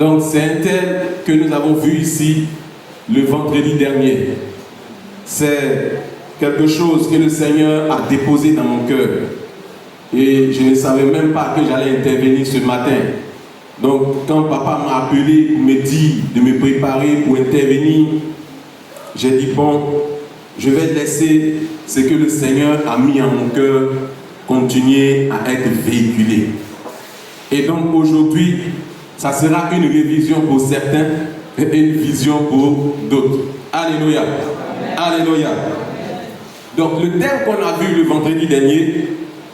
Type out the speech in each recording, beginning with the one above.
Donc c'est un thème que nous avons vu ici le vendredi dernier. C'est quelque chose que le Seigneur a déposé dans mon cœur. Et je ne savais même pas que j'allais intervenir ce matin. Donc quand papa m'a appelé pour me dire de me préparer pour intervenir, j'ai dit bon, je vais laisser ce que le Seigneur a mis en mon cœur continuer à être véhiculé. Et donc aujourd'hui, ça sera une révision pour certains et une vision pour d'autres. Alléluia. Alléluia. Donc le thème qu'on a vu le vendredi dernier,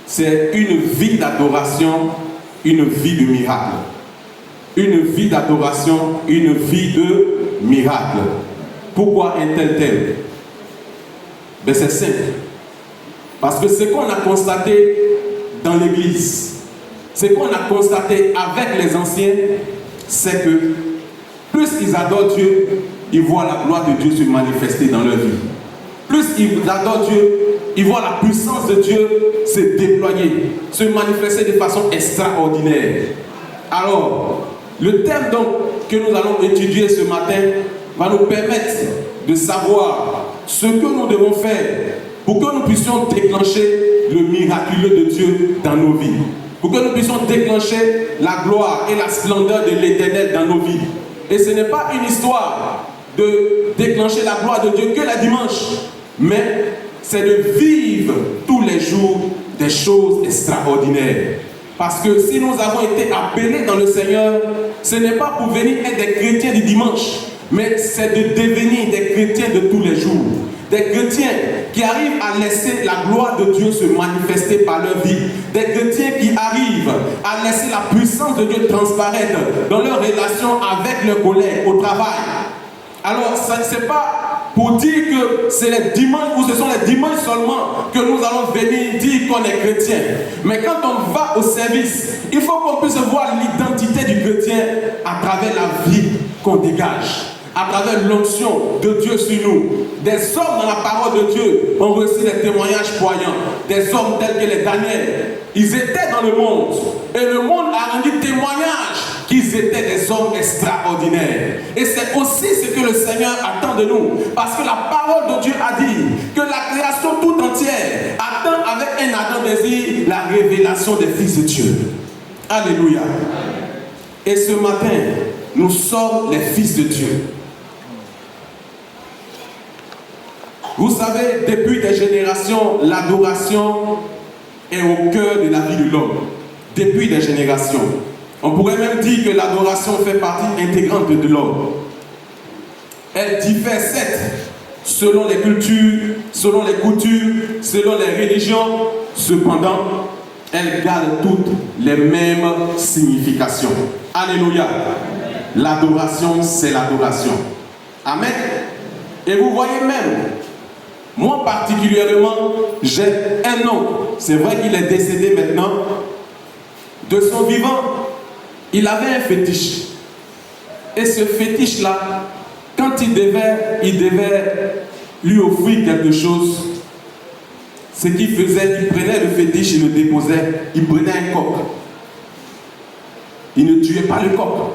c'est une vie d'adoration, une vie de miracle. Une vie d'adoration, une vie de miracle. Pourquoi un tel thème? Ben c'est simple. Parce que ce qu'on a constaté dans l'église, ce qu'on a constaté avec les anciens, c'est que plus ils adorent Dieu, ils voient la gloire de Dieu se manifester dans leur vie. Plus ils adorent Dieu, ils voient la puissance de Dieu se déployer, se manifester de façon extraordinaire. Alors, le thème donc que nous allons étudier ce matin va nous permettre de savoir ce que nous devons faire pour que nous puissions déclencher le miraculeux de Dieu dans nos vies. Pour que nous puissions déclencher la gloire et la splendeur de l'Éternel dans nos vies. Et ce n'est pas une histoire de déclencher la gloire de Dieu que le dimanche, mais c'est de vivre tous les jours des choses extraordinaires. Parce que si nous avons été appelés dans le Seigneur, ce n'est pas pour venir être des chrétiens du dimanche, mais c'est de devenir des chrétiens de tous les jours. Des chrétiens qui arrivent à laisser la gloire de Dieu se manifester par leur vie. Des chrétiens qui arrivent à laisser la puissance de Dieu transparaître dans leur relation avec leurs collègues au travail. Alors, ce n'est pas pour dire que c'est les dimanches ou ce sont les dimanches seulement que nous allons venir dire qu'on est chrétien. Mais quand on va au service, il faut qu'on puisse voir l'identité du chrétien à travers la vie qu'on dégage, à travers l'onction de Dieu sur nous. Des hommes dans la parole de Dieu ont reçu des témoignages poignants. Des hommes tels que les Daniel. Ils étaient dans le monde. Et le monde a rendu témoignage qu'ils étaient des hommes extraordinaires. Et c'est aussi ce que le Seigneur attend de nous. Parce que la parole de Dieu a dit que la création tout entière attend avec un ardent désir la révélation des fils de Dieu. Alléluia. Et ce matin, nous sommes les fils de Dieu. Vous savez, depuis des générations, l'adoration est au cœur de la vie de l'homme. Depuis des générations. On pourrait même dire que l'adoration fait partie intégrante de l'homme. Elle diffère certes selon les cultures, selon les coutumes, selon les religions. Cependant, elle garde toutes les mêmes significations. Alléluia. L'adoration, c'est l'adoration. Amen. Et vous voyez même, moi particulièrement, j'ai un oncle. C'est vrai qu'il est décédé maintenant. De son vivant, il avait un fétiche. Et ce fétiche-là, quand il devait lui offrir quelque chose, ce qu'il faisait, il prenait le fétiche, il le déposait, il prenait un coq. Il ne tuait pas le coq.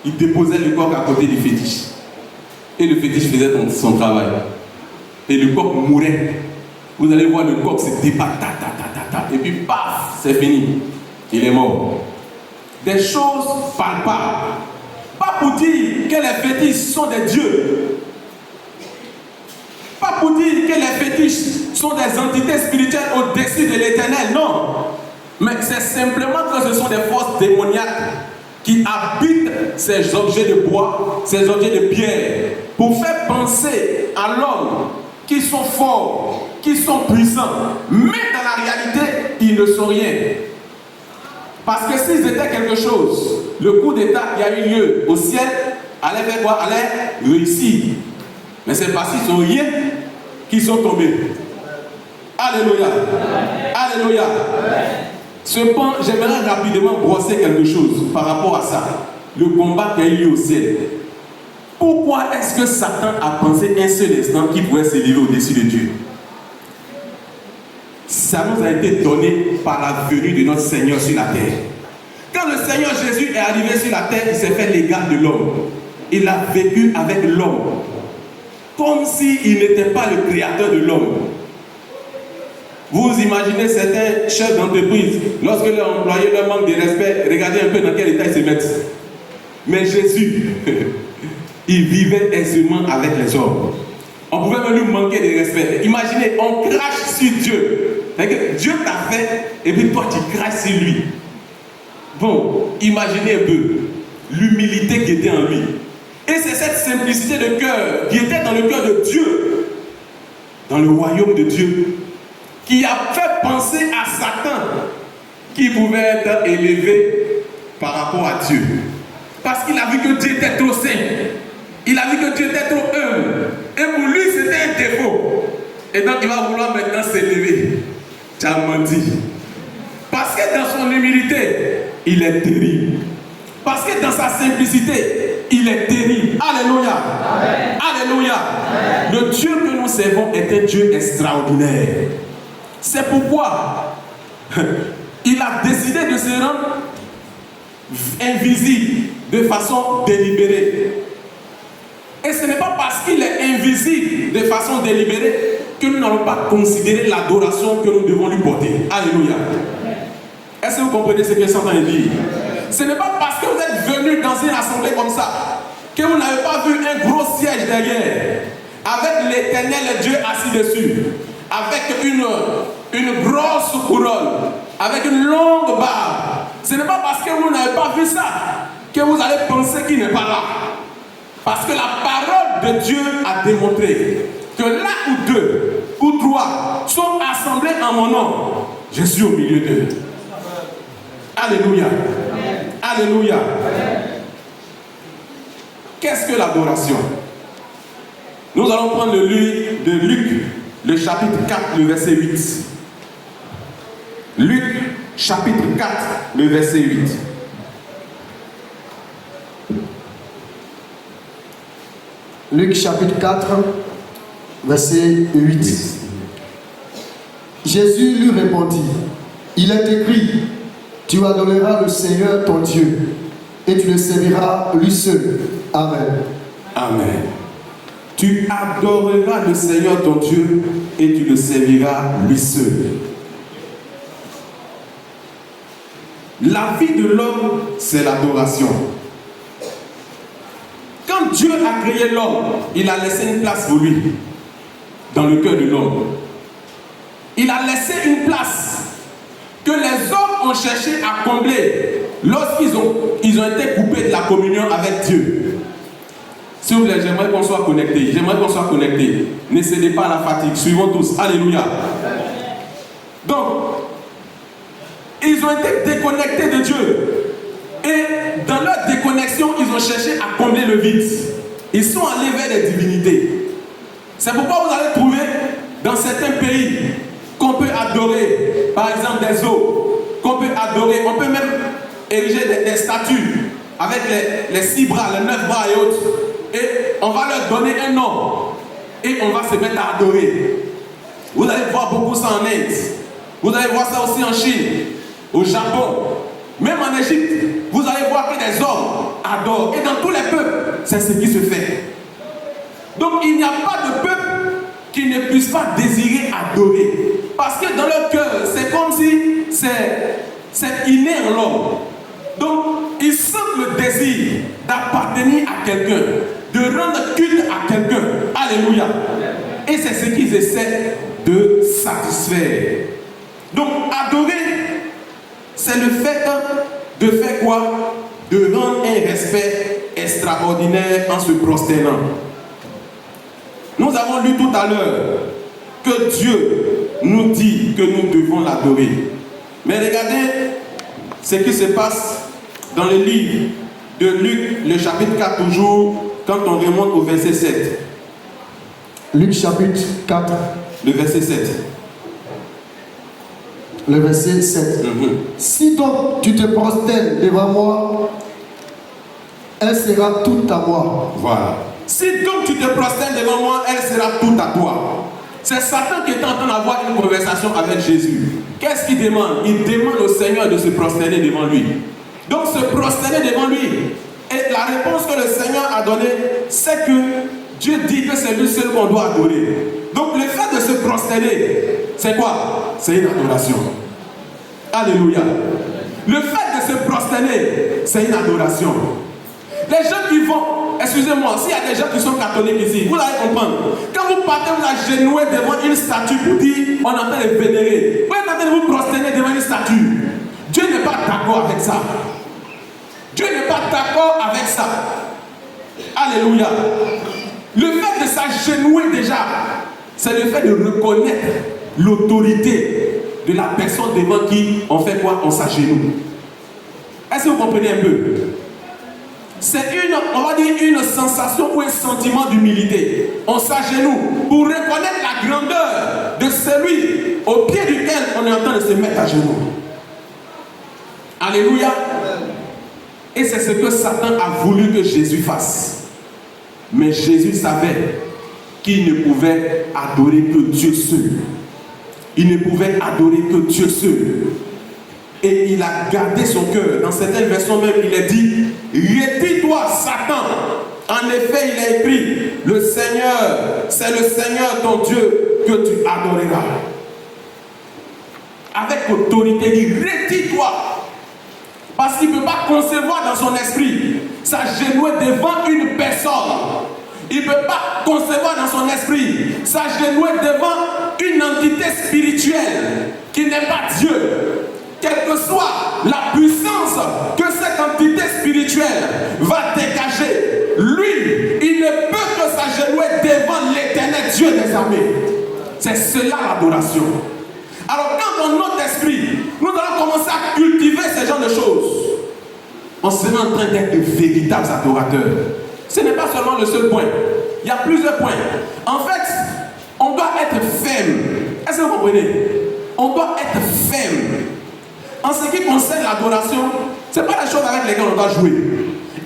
Il déposait le coq à côté du fétiche. Et le fétiche faisait son travail. Et le coq mourait. Vous allez voir, le coq se débat, et puis paf, c'est fini. Il est mort. Des choses palpables. Pas pour dire que les fétiches sont des dieux. Pas pour dire que les fétiches sont des entités spirituelles au-dessus de l'Éternel, non. Mais c'est simplement que ce sont des forces démoniaques qui habitent ces objets de bois, ces objets de pierre, pour faire penser à l'homme qu'ils sont forts, qu'ils sont puissants, mais dans la réalité, ils ne sont rien. Parce que s'ils étaient quelque chose, le coup d'État qui a eu lieu au ciel allait faire quoi? Allait réussir. Mais c'est parce qu'ils sont rien qu'ils sont tombés. Alléluia. Alléluia. Cependant, j'aimerais rapidement brosser quelque chose par rapport à ça. Le combat qui a eu lieu au ciel. Pourquoi est-ce que Satan a pensé un seul instant qu'il pouvait s'élever au-dessus de Dieu? Ça nous a été donné par la venue de notre Seigneur sur la terre. Quand le Seigneur Jésus est arrivé sur la terre, il s'est fait l'égal de l'homme. Il a vécu avec l'homme. Comme s'il n'était pas le créateur de l'homme. Vous imaginez certains chefs d'entreprise, lorsque leurs employés leur manquent de respect, regardez un peu dans quel état ils se mettent. Mais Jésus, il vivait aisément avec les hommes. On pouvait même lui manquer de respect. Imaginez, on crache sur Dieu. Dieu t'a fait, et puis toi tu craches sur lui. Bon, imaginez un peu l'humilité qui était en lui. Et c'est cette simplicité de cœur qui était dans le cœur de Dieu, dans le royaume de Dieu, qui a fait penser à Satan qui pouvait être élevé par rapport à Dieu. Parce qu'il a vu que Dieu était trop saint. Il a vu que Dieu était trop humble. Et pour lui, c'était un défaut. Et donc, il va vouloir maintenant s'élever. Tu as menti. Parce que dans son humilité, il est terrible. Parce que dans sa simplicité, il est terrible. Alléluia. Amen. Alléluia. Amen. Le Dieu que nous servons est un Dieu extraordinaire. C'est pourquoi il a décidé de se rendre invisible de façon délibérée. Et ce n'est pas parce qu'il est invisible de façon délibérée que nous n'allons pas considérer l'adoration que nous devons lui porter. Alléluia. Est-ce que vous comprenez ce que je suis en train de dire? Ce n'est pas parce que vous êtes venu dans une assemblée comme ça que vous n'avez pas vu un gros siège derrière, avec l'Éternel Dieu assis dessus, avec une grosse couronne, avec une longue barbe. Ce n'est pas parce que vous n'avez pas vu ça que vous allez penser qu'il n'est pas là. Parce que la parole de Dieu a démontré que là où deux ou trois sont assemblés en mon nom, je suis au milieu d'eux. Alléluia. Alléluia. Qu'est-ce que l'adoration? Nous allons prendre le livre de Luc, le chapitre 4, le verset 8. Luc, chapitre 4, le verset 8. Luc, chapitre 4, verset 8. Jésus lui répondit, il est écrit, tu adoreras le Seigneur ton Dieu, et tu le serviras lui seul. Amen. Amen. Tu adoreras le Seigneur ton Dieu, et tu le serviras lui seul. La vie de l'homme, c'est l'adoration. Quand Dieu a créé l'homme, il a laissé une place pour lui, dans le cœur de l'homme. Il a laissé une place que les hommes ont cherché à combler lorsqu'ils ont été coupés de la communion avec Dieu. S'il vous plaît, j'aimerais qu'on soit connectés. J'aimerais qu'on soit connectés. Ne cédez pas à la fatigue. Suivons tous. Alléluia. Donc, ils ont été déconnectés de Dieu. Et dans leur déconnexion, ils ont cherché à combler le vide. Ils sont allés vers les divinités. C'est pourquoi vous allez trouver dans certains pays qu'on peut adorer, par exemple des eaux, qu'on peut adorer, on peut même ériger des statues avec les 6 bras, les 9 bras et autres. Et on va leur donner un nom. Et on va se mettre à adorer. Vous allez voir beaucoup ça en Inde. Vous allez voir ça aussi en Chine, au Japon. Même en Égypte, vous allez voir que des hommes adorent. Et dans tous les peuples, c'est ce qui se fait. Donc il n'y a pas de peuple qui ne puisse pas désirer adorer. Parce que dans leur cœur, c'est comme si c'est inné en l'homme. Donc ils sentent le désir d'appartenir à quelqu'un, de rendre culte à quelqu'un. Alléluia. Et c'est ce qu'ils essaient de satisfaire. Donc adorer, c'est le fait de faire quoi? De rendre un respect extraordinaire en se prosternant. Nous avons lu tout à l'heure que Dieu nous dit que nous devons l'adorer. Mais regardez ce qui se passe dans le livre de Luc, le chapitre 4 toujours, quand on remonte au verset 7. Luc chapitre 4, le verset 7. Le verset 7. Si donc tu te prosternes devant moi, elle sera toute à moi. Voilà. Si donc tu te prosternes devant moi, elle sera toute à toi. C'est Satan qui est en train d'avoir une conversation avec Jésus. Qu'est-ce qu'il demande? Il demande au Seigneur de se prosterner devant lui. Donc se prosterner devant lui. Et la réponse que le Seigneur a donnée, c'est que Dieu dit que c'est lui seul qu'on doit adorer. Donc le fait de se prosterner, c'est quoi? C'est une adoration. Alléluia. Le fait de se prosterner, c'est une adoration. Les gens qui vont, excusez-moi, s'il y a des gens qui sont catholiques ici, vous allez comprendre. Quand vous partez vous agenouiller devant une statue pour dire on est en train de vénérer, vous êtes en train de vous prosterner devant une statue. Dieu n'est pas d'accord avec ça. Dieu n'est pas d'accord avec ça. Alléluia. Le fait de s'agenouiller déjà, c'est le fait de reconnaître l'autorité de la personne devant qui on fait quoi? On s'agenouille. Est-ce que vous comprenez un peu? C'est on va dire une sensation ou un sentiment d'humilité. On s'agenouille pour reconnaître la grandeur de celui au pied duquel on est en train de se mettre à genoux. Alléluia. Et c'est ce que Satan a voulu que Jésus fasse. Mais Jésus savait qu'il ne pouvait adorer que Dieu seul. Il ne pouvait adorer que Dieu seul. Et il a gardé son cœur. Dans certaines versions même, il a dit, retire-toi, Satan. En effet, il a écrit, le Seigneur, c'est le Seigneur ton Dieu que tu adoreras. Avec autorité, il dit, retire-toi. Parce qu'il ne peut pas concevoir dans son esprit s'agenouiller devant une personne. Il ne peut pas concevoir dans son esprit s'agenouiller devant une entité spirituelle qui n'est pas Dieu. Quelle que soit la puissance que cette entité spirituelle va dégager, lui, il ne peut que s'agenouiller devant l'éternel Dieu des armées. C'est cela l'adoration. Alors quand dans notre esprit, nous allons commencer à cultiver ce genre de choses, on sera en train d'être de véritables adorateurs. Ce n'est pas seulement le seul point. Il y a plusieurs points. En fait, on doit être ferme. Est-ce que vous comprenez? On doit être ferme. En ce qui concerne l'adoration, ce n'est pas la chose avec laquelle on doit jouer.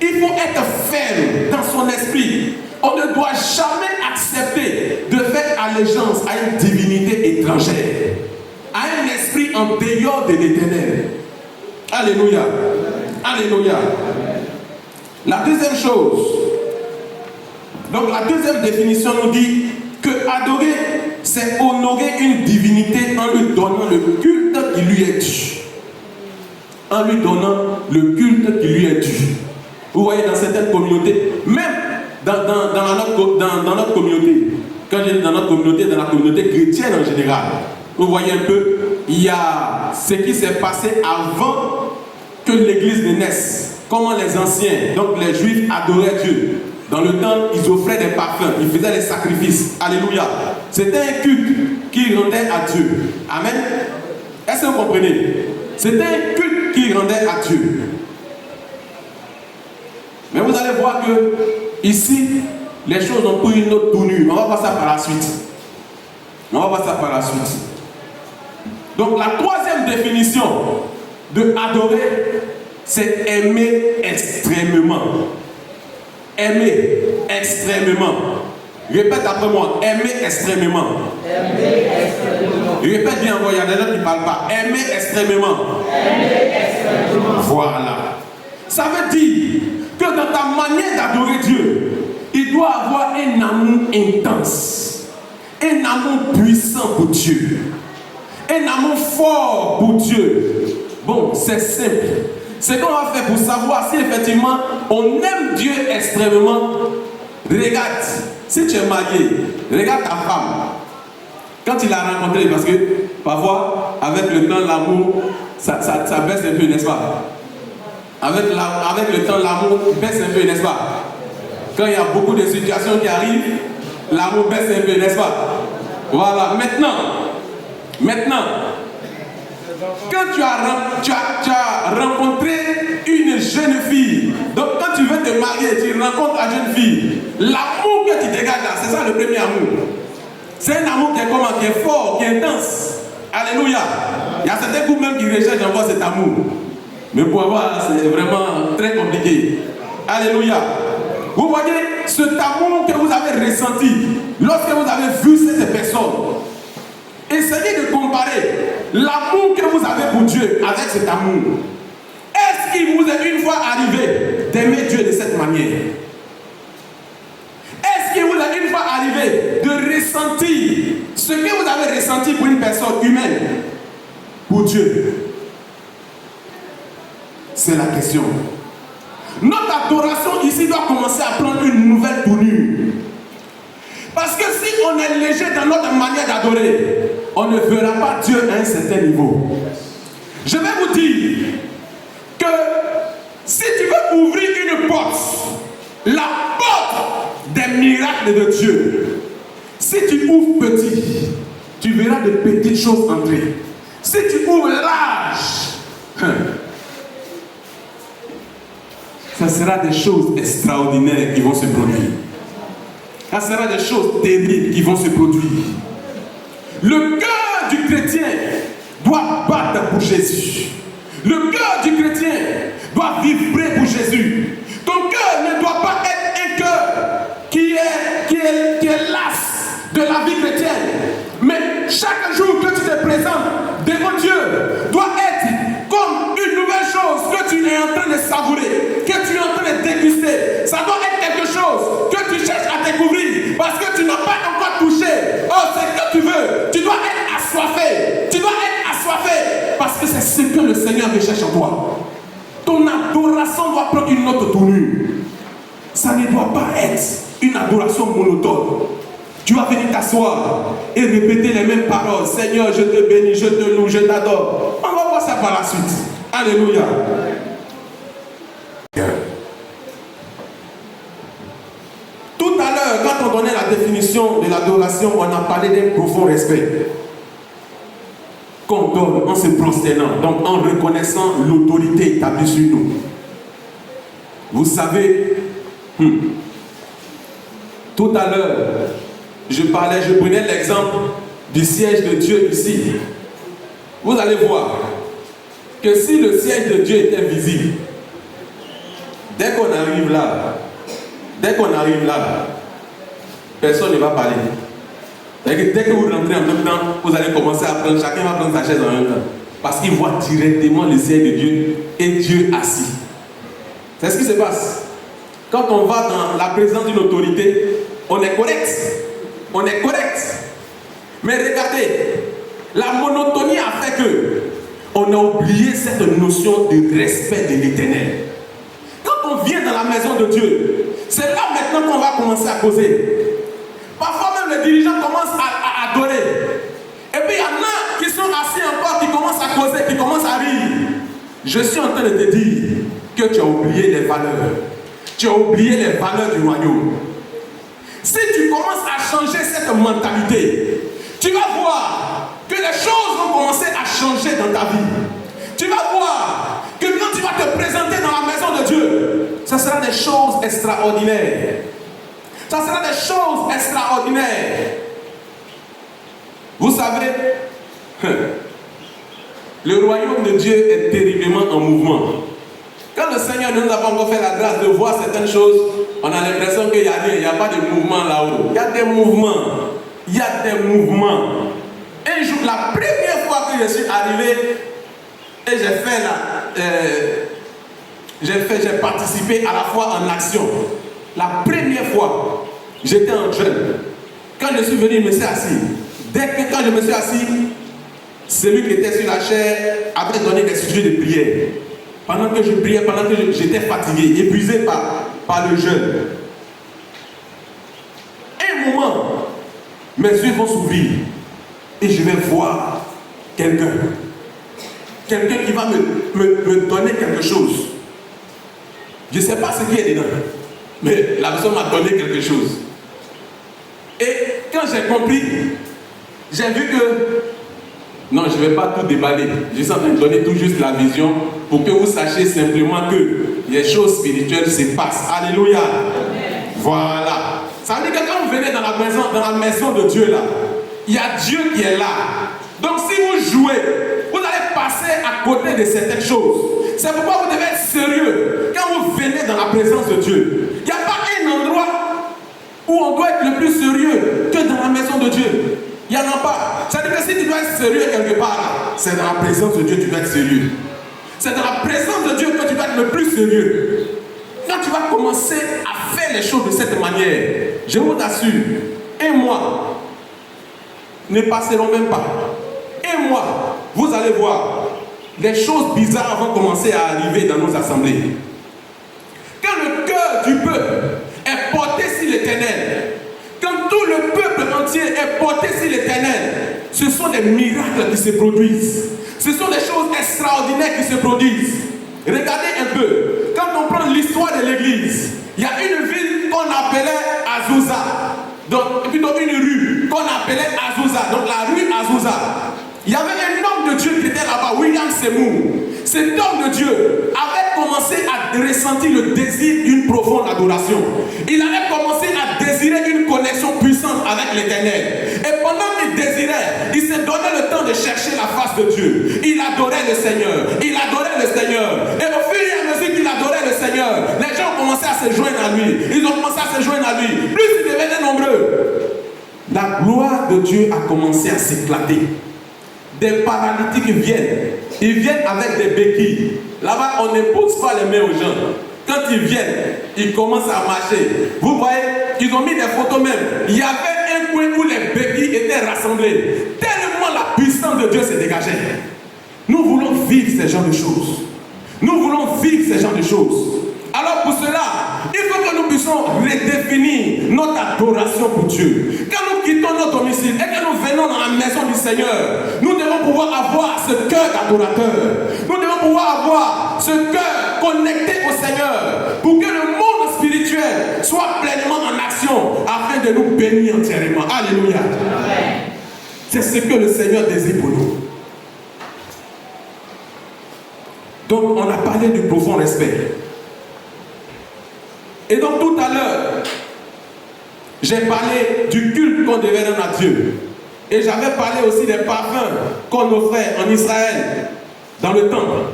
Il faut être ferme dans son esprit. On ne doit jamais accepter de faire allégeance à une divinité étrangère, à un esprit en dehors de l'éternel. Alléluia. Alléluia. La deuxième chose, donc la deuxième définition nous dit que adorer, c'est honorer une divinité en lui donnant le culte qui lui est dû. En lui donnant le culte qui lui est dû. Vous voyez, dans certaines communautés, même dans notre communauté, quand je dis dans notre communauté, dans la communauté chrétienne en général, vous voyez un peu, il y a ce qui s'est passé avant que l'église ne naisse. Comment les anciens, donc les juifs, adoraient Dieu. Dans le temps, ils offraient des parfums, ils faisaient des sacrifices. Alléluia. C'était un culte qu'ils rendaient à Dieu. Amen. Est-ce que vous comprenez? C'était un culte qu'ils rendaient à Dieu. Mais vous allez voir que ici, les choses ont pris une autre tournure. On va voir ça par la suite. On va voir ça par la suite. Donc la troisième définition de adorer, c'est aimer extrêmement. Aimer extrêmement. Répète après moi, aimer extrêmement. Aimer extrêmement. Répète bien, il y a des gens qui ne parlent pas. Aimer extrêmement. Aimer extrêmement. Voilà. Ça veut dire que dans ta manière d'adorer Dieu, il doit avoir un amour intense, un amour puissant pour Dieu, un amour fort pour Dieu. Bon, c'est simple. Ce qu'on va faire pour savoir si effectivement on aime Dieu extrêmement, regarde, si tu es marié, regarde ta femme. Quand il l'a rencontrée, parce que parfois, avec le temps, l'amour, ça baisse un peu, n'est-ce pas? Avec le temps, l'amour baisse un peu, n'est-ce pas? Quand il y a beaucoup de situations qui arrivent, l'amour baisse un peu, n'est-ce pas? Voilà, maintenant, quand tu as rencontré une jeune fille, donc quand tu veux te marier, tu rencontres la jeune fille, l'amour que tu dégages là, c'est ça le premier amour. C'est un amour qui est comment? Qui est fort, qui est intense. Alléluia. Il y a certains couples même qui recherchent encore cet amour. Mais pour avoir, c'est vraiment très compliqué. Alléluia. Vous voyez cet amour que vous avez ressenti lorsque vous avez vu cette personne. Essayez de comparer l'amour que vous avez pour Dieu avec cet amour. Est-ce qu'il vous est une fois arrivé d'aimer Dieu de cette manière? Est-ce qu'il vous est une fois arrivé de ressentir ce que vous avez ressenti pour une personne humaine, pour Dieu? C'est la question. Notre adoration ici doit commencer à prendre une nouvelle tournure. Parce que si on est léger dans notre manière d'adorer, on ne verra pas Dieu à un certain niveau. Je vais vous dire que si tu veux ouvrir une porte, la porte des miracles de Dieu, si tu ouvres petit, tu verras de petites choses entrer. Si tu ouvres large, ça sera des choses extraordinaires qui vont se produire. Ça sera des choses terribles qui vont se produire. Le cœur du chrétien doit battre pour Jésus. Le cœur du chrétien doit vibrer pour Jésus. Ton cœur ne doit pas être un cœur qui est las de la vie chrétienne. Mais chaque jour que tu te présentes devant Dieu doit être comme une nouvelle chose que tu es en train de savourer, que tu es en train de déguster. Ça doit être quelque chose que tu cherches à découvrir parce que tu n'as pas encore touché. Oh, c'est ce que tu veux. Tu dois être assoiffé. Tu dois être assoiffé parce que c'est ce que le Seigneur recherche en toi. Ton adoration doit prendre une autre tournure. Ça ne doit pas être une adoration monotone. Tu vas venir t'asseoir et répéter les mêmes paroles. Seigneur, je te bénis, je te loue, je t'adore. On va voir ça par la suite. Alléluia. Tout à l'heure, quand on donnait la définition de l'adoration, on a parlé d'un profond respect qu'on donne en se prosternant, donc en reconnaissant l'autorité établie sur nous. Vous savez, tout à l'heure, je prenais l'exemple du siège de Dieu ici. Vous allez voir que si le siège de Dieu était visible, dès qu'on arrive là, personne ne va parler. Dès que vous rentrez en même temps, vous allez commencer à prendre, chacun va prendre sa chaise en même temps. Parce qu'il voit directement le ciel de Dieu et Dieu assis. C'est ce qui se passe. Quand on va dans la présence d'une autorité, on est correct. On est correct. Mais regardez, la monotonie a fait que on a oublié cette notion de respect de l'Éternel. Quand on vient dans la maison de Dieu, c'est là maintenant qu'on va commencer à causer. Parfois même les dirigeants commencent à adorer. Et puis il y en a qui sont assis encore, qui commencent à causer, qui commencent à rire. Je suis en train de te dire que tu as oublié les valeurs. Tu as oublié les valeurs du royaume. Si tu commences à changer cette mentalité, tu vas voir que les choses vont commencer à changer dans ta vie. Tu vas voir que quand tu vas te présenter dans la maison de Dieu, ça sera des choses extraordinaires. Ça sera des choses extraordinaires. Vous savez, le royaume de Dieu est terriblement en mouvement. Quand le Seigneur ne nous a pas encore fait la grâce de voir certaines choses, on a l'impression qu'il n'y a rien, il n'y a pas de mouvement là-haut. Il y a des mouvements. Il y a des mouvements. Un jour, la première fois que je suis arrivé, et j'ai participé à la fois en action. La première fois, j'étais en jeune. Quand je suis venu, je me suis assis. Quand je me suis assis, celui qui était sur la chaire avait donné des sujets de prière. Pendant que je priais, pendant que j'étais fatigué, épuisé par le jeûne. Un moment, mes yeux vont s'ouvrir et je vais voir quelqu'un. Quelqu'un qui va me donner quelque chose. Je ne sais pas ce qui est dedans, mais la personne m'a donné quelque chose. Et quand j'ai compris, j'ai vu que non, je ne vais pas tout déballer. Je suis en train de donner tout juste la vision pour que vous sachiez simplement que les choses spirituelles se passent. Alléluia. Amen. Voilà. Ça veut dire que quand vous venez dans la maison de Dieu là, il y a Dieu qui est là. Donc si vous jouez, vous allez passer à côté de certaines choses. C'est pourquoi vous devez être sérieux quand vous venez dans la présence de Dieu. Il n'y a pas un endroit où on doit être le plus sérieux que dans la maison de Dieu. Il n'y en a pas. C'est-à-dire que si tu dois être sérieux quelque part, c'est dans la présence de Dieu que tu dois être sérieux. C'est dans la présence de Dieu que tu dois être le plus sérieux. Quand tu vas commencer à faire les choses de cette manière, je vous assure, un mois ne passeront même pas. Un mois, vous allez voir, les choses bizarres vont commencer à arriver dans nos assemblées. Quand le cœur du peuple est porté sur l'Éternel, quand tout le peuple entier est porté sur l'Éternel, ce sont des miracles qui se produisent. Ce sont des choses extraordinaires qui se produisent. Regardez un peu, quand on prend l'histoire de l'église, il y a une ville qu'on appelait Azusa, donc plutôt une rue qu'on appelait Azusa, donc la rue Azusa. Il y avait un homme de Dieu qui était là-bas, William Seymour. Cet homme de Dieu avait commencé à ressentir le désir d'une profonde adoration. Il avait commencé à désirer une connexion puissante avec l'Éternel. Et pendant qu'il désirait, il s'est donné le temps de chercher la face de Dieu. Il adorait le Seigneur. Il adorait le Seigneur. lui. Ils ont commencé à se joindre à lui. Plus ils devenaient nombreux. La gloire de Dieu a commencé à s'éclater. Des paralytiques viennent. Ils viennent avec des béquilles. Là-bas, on n'impose pas les mains aux gens. Quand ils viennent, ils commencent à marcher. Vous voyez, ils ont mis des photos même. Il y avait un coin où les béquilles étaient rassemblées. Tellement la puissance de Dieu s'est dégagée. Nous voulons vivre ces genres de choses. Nous voulons vivre ces genres de choses. Alors pour cela, il faut que nous puissions redéfinir notre adoration pour Dieu. Quand nous quittons notre domicile et que nous venons dans la maison du Seigneur, nous devons pouvoir avoir ce cœur d'adorateur. Nous devons pouvoir avoir ce cœur connecté au Seigneur pour que le monde spirituel soit pleinement en action afin de nous bénir entièrement. Alléluia. C'est ce que le Seigneur désire pour nous. Donc on a parlé du profond respect. Et donc tout à l'heure, j'ai parlé du culte qu'on devait rendre à Dieu. Et j'avais parlé aussi des parfums qu'on offrait en Israël dans le temple.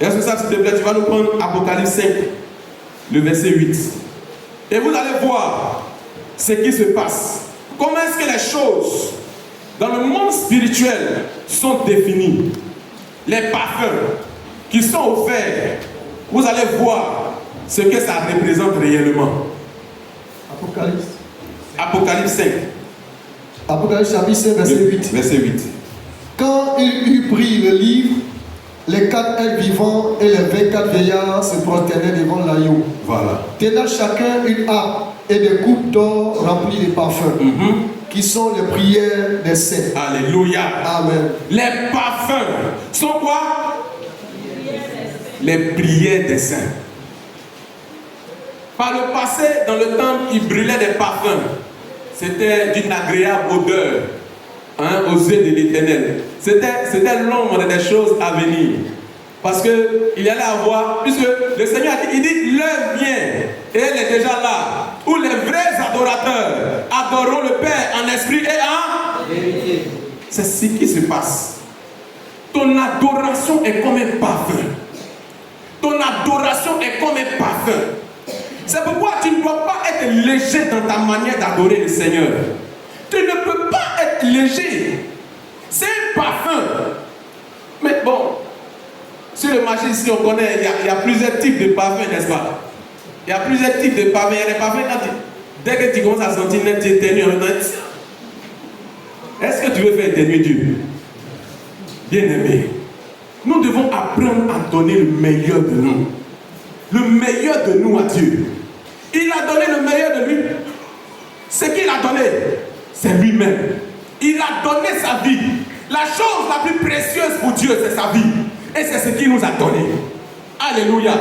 Est-ce que ça, s'il te plaît, tu vas nous prendre Apocalypse 5, le verset 8. Et vous allez voir ce qui se passe. Comment est-ce que les choses dans le monde spirituel sont définies. Les parfums qui sont offerts, vous allez voir ce que ça représente réellement. Apocalypse 5. Apocalypse chapitre 5, verset 8. Verset 8. Quand il eut pris le livre, les 4 êtres vivants et les 24 vieillards se prosternaient devant l'agneau. Voilà. Tenant chacun une harpe et des coupes d'or remplies de parfums, qui sont les prières des saints. Alléluia. Amen. Les parfums sont quoi? Les prières des saints. Par le passé, dans le temple, ils brûlaient des parfums. C'était d'une agréable odeur aux yeux de l'Éternel. C'était l'ombre des choses à venir. Parce qu'il y allait avoir, puisque le Seigneur a dit, il dit, l'heure vient, et elle est déjà là, où les vrais adorateurs adoreront le Père en esprit et en vérité. C'est ce qui se passe. Ton adoration est comme un parfum. Ton adoration est comme un parfum. C'est pourquoi tu ne dois pas être léger dans ta manière d'adorer le Seigneur. Tu ne peux pas être léger. C'est un parfum. Mais bon, sur le marché ici, on connaît, il y a plusieurs types de parfums, n'est-ce pas? Il y a plusieurs types de parfums. Il y a des parfums, dès que tu commences à sentir net, tu éternues en même temps. Est-ce que tu veux faire éternuer Dieu? Bien-aimé, nous devons apprendre à donner le meilleur de nous. Le meilleur de nous à Dieu. Il a donné le meilleur de lui. Ce qu'il a donné, c'est lui-même. Il a donné sa vie. La chose la plus précieuse pour Dieu, c'est sa vie. Et c'est ce qu'il nous a donné. Alléluia.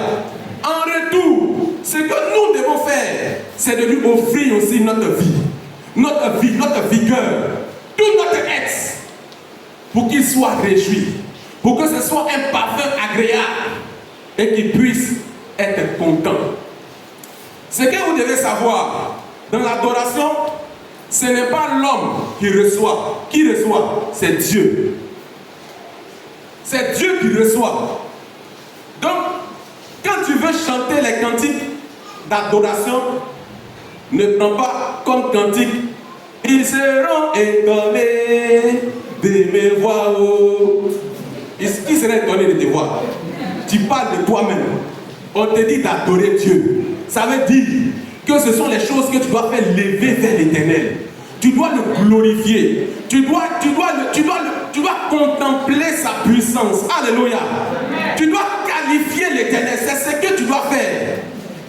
En retour, ce que nous devons faire, c'est de lui offrir aussi notre vie. Notre vie, notre vigueur. Tout notre être. Pour qu'il soit réjoui. Pour que ce soit un parfum agréable. Et qu'il puisse être content. Ce que vous devez savoir, dans l'adoration, ce n'est pas l'homme qui reçoit. Qui reçoit? C'est Dieu. C'est Dieu qui reçoit. Donc, quand tu veux chanter les cantiques d'adoration, ne prends pas comme cantique. Ils seront étonnés de mes voix. Qui serait étonné de tes voix? Tu parles de toi-même. On te dit d'adorer Dieu. Ça veut dire que ce sont les choses que tu dois faire lever vers l'Éternel. Tu dois le glorifier. Tu dois contempler sa puissance. Alléluia. Tu dois qualifier l'Éternel. C'est ce que tu dois faire.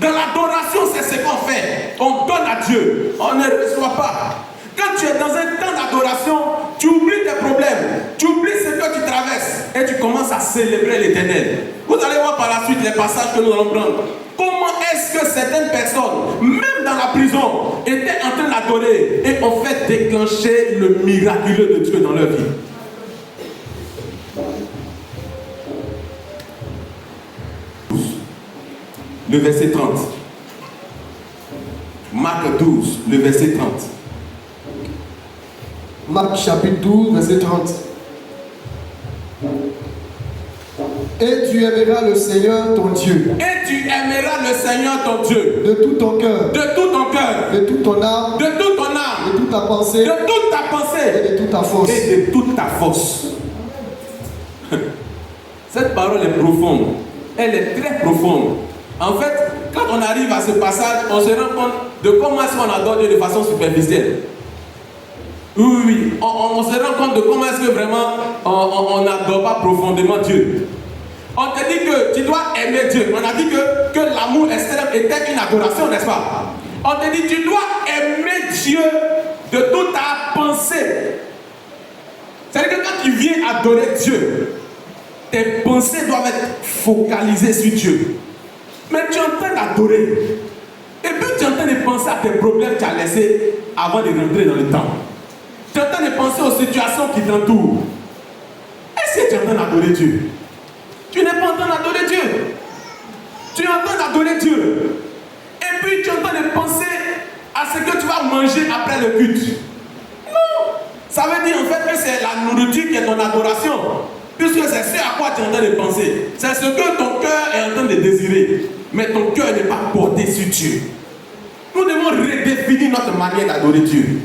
Dans l'adoration, c'est ce qu'on fait. On donne à Dieu. On ne reçoit pas. Quand tu es dans un temps d'adoration, tu oublies tes problèmes, tu oublies ce que tu traverses et tu commences à célébrer l'Éternel. Vous allez voir par la suite les passages que nous allons prendre. Comment est-ce que certaines personnes, même dans la prison, étaient en train d'adorer et ont fait déclencher le miraculeux de Dieu dans leur vie. Le verset 30. Marc 12, le verset 30. Marc chapitre 12, verset 30. Et tu aimeras le Seigneur ton Dieu Et tu aimeras le Seigneur ton Dieu de tout ton cœur, de tout ton cœur, de toute ton âme, de toute ton de âme, toute ta pensée de toute ta et pensée de toute ta force. et de toute ta force. Cette parole est profonde. Elle est très profonde. En fait, quand on arrive à ce passage, on se rend compte de comment est-ce qu'on adore Dieu de façon superficielle. Oui. On se rend compte de comment est-ce que vraiment on n'adore pas profondément Dieu. On te dit que tu dois aimer Dieu. On a dit que l'amour extrême était une adoration, n'est-ce pas? On te dit tu dois aimer Dieu de toute ta pensée. C'est-à-dire que quand tu viens adorer Dieu, tes pensées doivent être focalisées sur Dieu. Mais tu es en train d'adorer. Et puis tu es en train de penser à tes problèmes que tu as laissés avant de rentrer dans le temps. Tu es en train de penser aux situations qui t'entourent. Est-ce que tu es en train d'adorer Dieu? Tu n'es pas en train d'adorer Dieu. Tu es en train d'adorer Dieu. Et puis tu es en train de penser à ce que tu vas manger après le culte. Non. Ça veut dire en fait que c'est la nourriture qui est ton adoration. Puisque c'est ce à quoi tu es en train de penser. C'est ce que ton cœur est en train de désirer. Mais ton cœur n'est pas porté sur Dieu. Nous devons redéfinir notre manière d'adorer Dieu.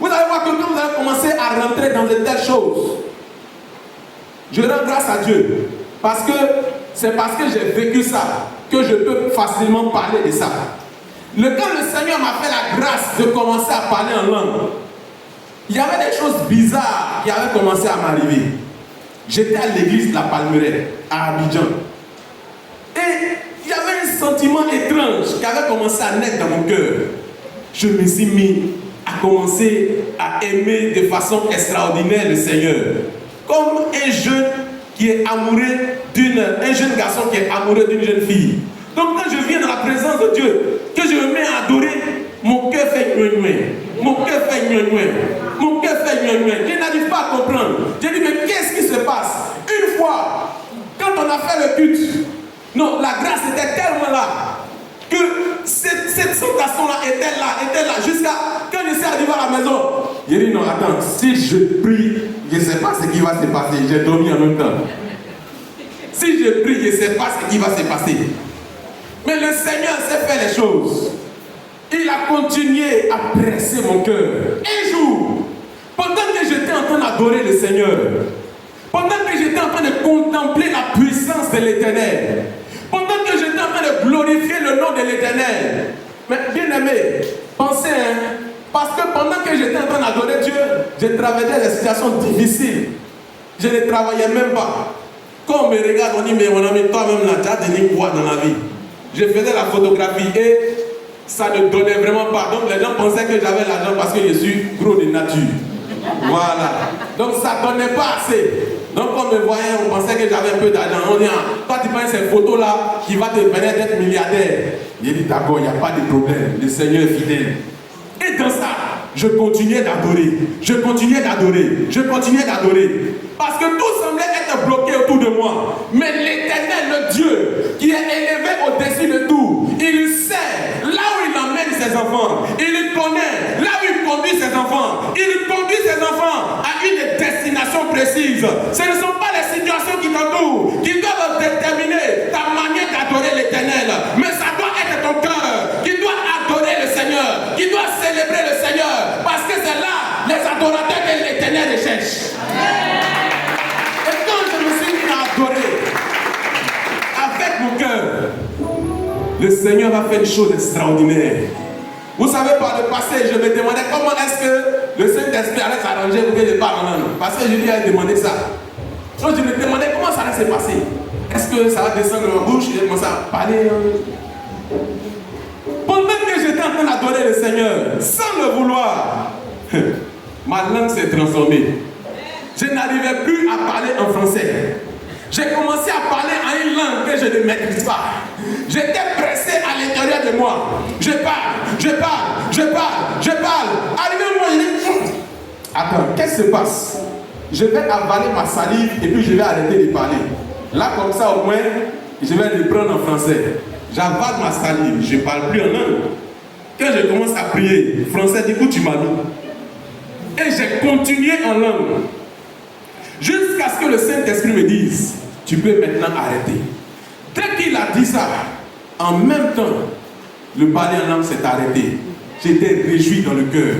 Vous allez voir que quand vous allez commencer à rentrer dans de telles choses, je rends grâce à Dieu. Parce que c'est parce que j'ai vécu ça que je peux facilement parler de ça. Quand le Seigneur m'a fait la grâce de commencer à parler en langue, il y avait des choses bizarres qui avaient commencé à m'arriver. J'étais à l'église de la Palmeraie, à Abidjan. Et il y avait un sentiment étrange qui avait commencé à naître dans mon cœur. Je me suis mis à commencer à aimer de façon extraordinaire le Seigneur. Comme un jeune qui est amoureux un jeune garçon qui est amoureux d'une jeune fille. Donc quand je viens dans la présence de Dieu, que je me mets à adorer, mon cœur fait gnou-gnou. Mon cœur fait gnou-gnou. Mon cœur fait gnou-gnou. Je n'arrive pas à comprendre. Je dis mais qu'est-ce qui se passe? Une fois, quand on a fait le culte, non, la grâce était tellement là que cette sensation-là était là, jusqu'à quand je suis arrivé à la maison. J'ai dit non, attends, si je prie, je ne sais pas ce qui va se passer. J'ai dormi en même temps. Si je prie, je ne sais pas ce qui va se passer. Mais le Seigneur sait faire les choses. Il a continué à presser mon cœur. Un jour, pendant que j'étais en train d'adorer le Seigneur, pendant que j'étais en train de contempler la puissance de l'Éternel, pendant que j'étais en train de glorifier le nom de l'Éternel, mais bien aimé, pensez, parce que pendant que j'étais en train d'adorer Dieu, j'ai traversé des situations difficiles. Je ne travaillais même pas. Quand on me regarde, on dit, mais mon ami, toi-même là, tu as donné quoi dans la vie? Je faisais la photographie et ça ne donnait vraiment pas. Donc les gens pensaient que j'avais l'argent parce que je suis gros de nature. Voilà. Donc ça ne donnait pas assez. Donc quand on me voyait, on pensait que j'avais un peu d'argent. On dit, toi tu prends ces photos-là qui va te permettre d'être milliardaire. J'ai dit, d'accord, il n'y a pas de problème. Le Seigneur est fidèle. Et dans ça, je continuais d'adorer. Je continuais d'adorer. Je continuais d'adorer. Parce que tout semblait être bloqué autour de moi. Mais l'Éternel, le Dieu, qui est élevé au-dessus de tout, il sait là où il emmène ses enfants. Il connaît là où il conduit ses enfants. Il conduit ses enfants à une destination précise. Ce ne sont pas les situations qui t'entourent qui doivent déterminer ta manière d'adorer l'Éternel. Mais ça doit être ton cœur qui doit adorer le Seigneur, qui doit célébrer le Seigneur. Parce que c'est là les adorateurs que l'Éternel recherche. Et quand je me suis mis à adorer avec mon cœur, le Seigneur a fait une chose extraordinaire. Vous savez, par le passé, je me demandais comment est-ce que le Saint-Esprit allait s'arranger pour que je parle en langue. Parce que je lui ai demandé ça. Donc je me demandais comment ça allait se passer. Est-ce que ça va descendre dans ma bouche? J'ai commencé à parler. Pendant que j'étais en train d'adorer le Seigneur, sans le vouloir, ma langue s'est transformée. Je n'arrivais plus à parler en français. J'ai commencé à parler en une langue que je ne maîtrise pas. J'étais pressé à l'intérieur de moi. Je parle. Arrivé au moment, je dis, attends, qu'est-ce qui se passe? Je vais avaler ma salive et puis je vais arrêter de parler. Là, comme ça, au moins, je vais le prendre en français. J'avale ma salive, je ne parle plus en langue. Quand je commence à prier, français dit où tu m'as mis. Et j'ai continué en langue. Jusqu'à ce que le Saint-Esprit me dise, tu peux maintenant arrêter. Dès qu'il a dit ça, en même temps, le balai en langue s'est arrêté. J'étais réjoui dans le cœur.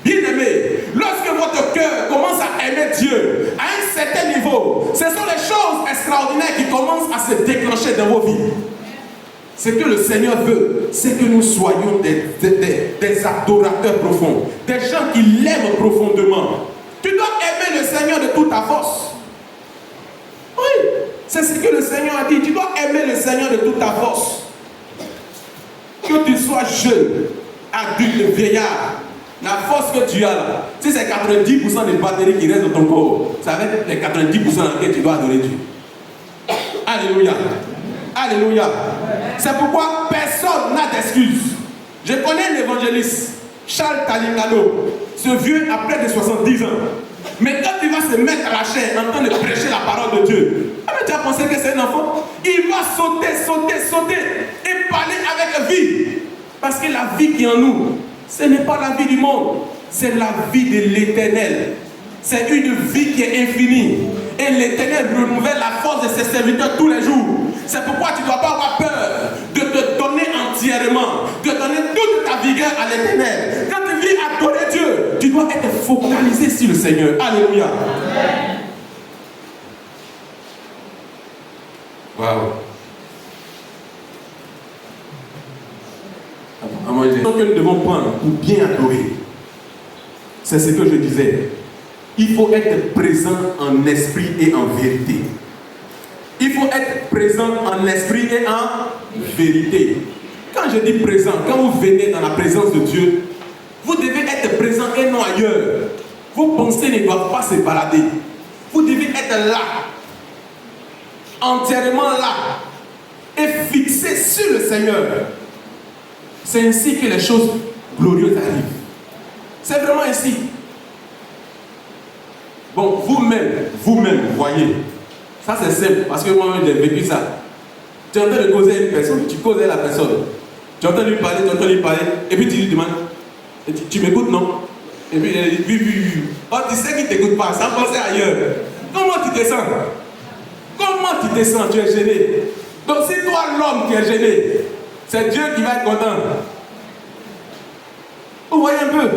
Bien-aimé, lorsque votre cœur commence à aimer Dieu à un certain niveau, ce sont les choses extraordinaires qui commencent à se déclencher dans vos vies. Ce que le Seigneur veut, c'est que nous soyons des adorateurs profonds, des gens qui l'aiment profondément. Tu dois aimer le Seigneur de toute ta force. Oui, c'est ce que le Seigneur a dit. Tu dois aimer le Seigneur de toute ta force. Que tu sois jeune, adulte, vieillard, la force que tu as là, si c'est 90% des batteries qui restent dans ton corps, ça va être les 90% dans lesquels tu dois adorer Dieu. Alléluia. Alléluia. C'est pourquoi personne n'a d'excuses. Je connais un évangéliste, Charles Talingano. Ce vieux a près de 70 ans. Mais quand il va se mettre à la chair en train de prêcher la parole de Dieu, tu as pensé que c'est un enfant? Il va sauter et parler avec vie. Parce que la vie qui est en nous, ce n'est pas la vie du monde, c'est la vie de l'Éternel. C'est une vie qui est infinie. Et l'Éternel renouvelle la force de ses serviteurs tous les jours. C'est pourquoi tu ne dois pas avoir peur de te donner entièrement, de donner toute ta vigueur à l'Éternel. Quand tu vis adorer Dieu, tu dois être focalisé sur le Seigneur. Alléluia. Waouh. Ce que nous devons prendre pour bien adorer, c'est ce que je disais. Il faut être présent en esprit et en vérité. Il faut être présent en esprit et en vérité. Quand je dis présent, quand vous venez dans la présence de Dieu, vous devez être présent et non ailleurs. Vos pensées ne doivent pas se balader. Vous devez être là, entièrement là, et fixé sur le Seigneur. C'est ainsi que les choses glorieuses arrivent. C'est vraiment ainsi. Bon, vous-même, vous voyez, ça c'est simple, parce que moi-même j'ai vécu ça. Tu es en train de causer à une personne, tu causes à la personne. Tu entends lui parler, et puis tu lui demandes, tu m'écoutes, non? Et puis il dit, oui. Oh, tu sais qu'il ne t'écoute pas, sans penser ailleurs. Comment tu te sens? Comment tu te sens? Tu es gêné. Donc c'est toi l'homme qui est gêné. C'est Dieu qui va être content. Vous voyez un peu?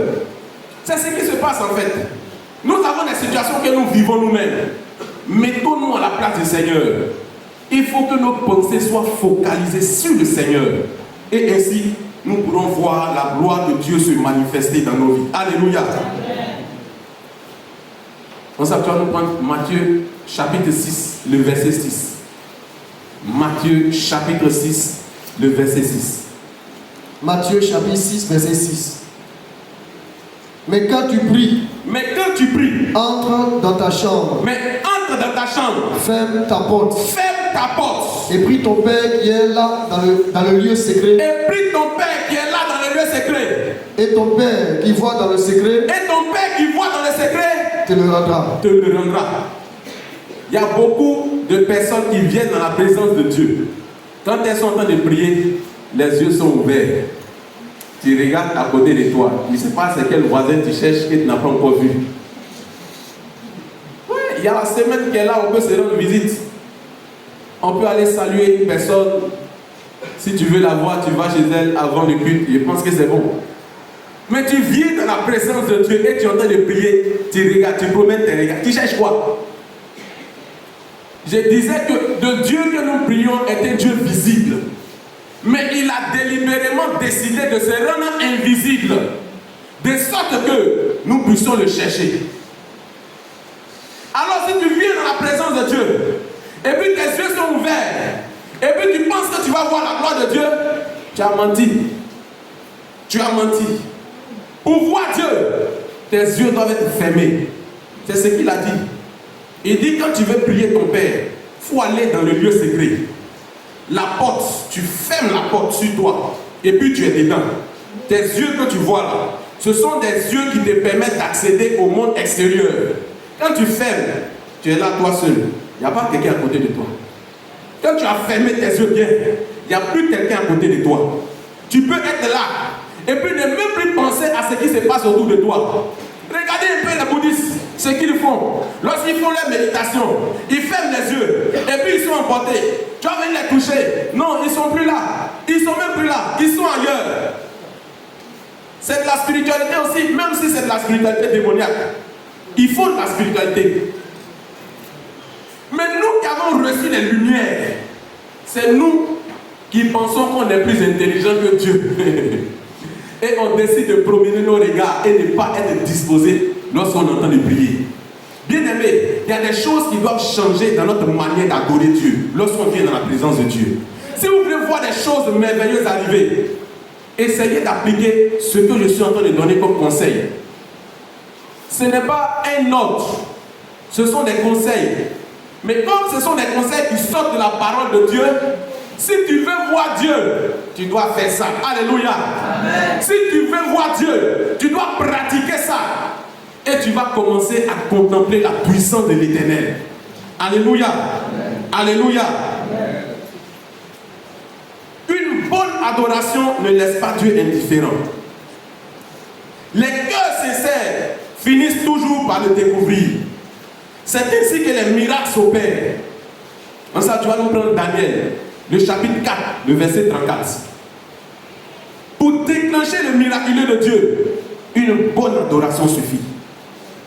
C'est ce qui se passe en fait. Nous avons des situations que nous vivons nous-mêmes. Mettons-nous à la place du Seigneur. Il faut que nos pensées soient focalisées sur le Seigneur. Et ainsi, nous pourrons voir la gloire de Dieu se manifester dans nos vies. Alléluia. On s'apprend à nous prendre Matthieu chapitre 6, le verset 6. Matthieu chapitre 6, le verset 6. Matthieu chapitre 6, verset 6. Mais quand tu pries, entre dans ta chambre. Ferme ta porte. Et prie ton Père qui est là dans le lieu secret. Et ton Père qui voit dans le secret. Te le rendra. Il y a beaucoup de personnes qui viennent dans la présence de Dieu. Quand elles sont en train de prier, les yeux sont ouverts. Tu regardes à côté de toi. Tu ne sais pas c'est quel voisin tu cherches que tu n'as pas encore vu. Oui, il y a la semaine qui est là, on peut se rendre visite. On peut aller saluer une personne. Si tu veux la voir, tu vas chez elle avant le culte. Je pense que c'est bon. Mais tu viens dans la présence de Dieu et tu es en train de prier. Tu regardes, tu promènes tes regards. Tu cherches quoi? Je disais que de Dieu que nous prions est un Dieu visible. Mais il a délibérément décidé de se rendre invisible. De sorte que nous puissions le chercher. Alors si tu viens dans la présence de Dieu, et puis tes yeux sont ouverts, et puis tu penses que tu vas voir la gloire de Dieu, tu as menti. Tu as menti. Pour voir Dieu, tes yeux doivent être fermés. C'est ce qu'il a dit. Il dit quand tu veux prier ton Père, il faut aller dans le lieu secret. La porte, tu fermes la porte sur toi, et puis tu es dedans. Tes yeux que tu vois là, ce sont des yeux qui te permettent d'accéder au monde extérieur. Quand tu fermes, tu es là toi seul. Il n'y a pas quelqu'un à côté de toi. Quand tu as fermé tes yeux bien, il n'y a plus quelqu'un à côté de toi. Tu peux être là, et puis ne même plus penser à ce qui se passe autour de toi. Regardez un peu les bouddhistes. ce qu'ils font, lorsqu'ils font leur méditation, ils ferment les yeux et puis ils sont emportés. Tu vas venir les toucher. Non, ils ne sont plus là. Ils ne sont même plus là. Ils sont ailleurs. C'est de la spiritualité aussi, même si c'est de la spiritualité démoniaque. Il faut de la spiritualité. Mais nous qui avons reçu les lumières, c'est nous qui pensons qu'on est plus intelligent que Dieu. Et on décide de promener nos regards et ne pas être disposé lorsqu'on entend de prier. Bien aimé, il y a des choses qui doivent changer dans notre manière d'adorer Dieu lorsqu'on vient dans la présence de Dieu. Si vous voulez voir des choses merveilleuses arriver, essayez d'appliquer ce que je suis en train de donner comme conseil. Ce n'est pas un ordre, ce sont des conseils. Mais comme ce sont des conseils qui sortent de la parole de Dieu, si tu veux voir Dieu, tu dois faire ça. Alléluia. Amen. Si tu veux voir Dieu, tu dois pratiquer ça. Et tu vas commencer à contempler la puissance de l'Éternel. Alléluia. Amen. Alléluia. Amen. Une bonne adoration ne laisse pas Dieu indifférent. Les cœurs sincères finissent toujours par le découvrir. C'est ainsi que les miracles s'opèrent. Comme ça, tu vas nous prendre Daniel, le chapitre 4, le verset 34. Pour déclencher le miraculeux de Dieu, une bonne adoration suffit.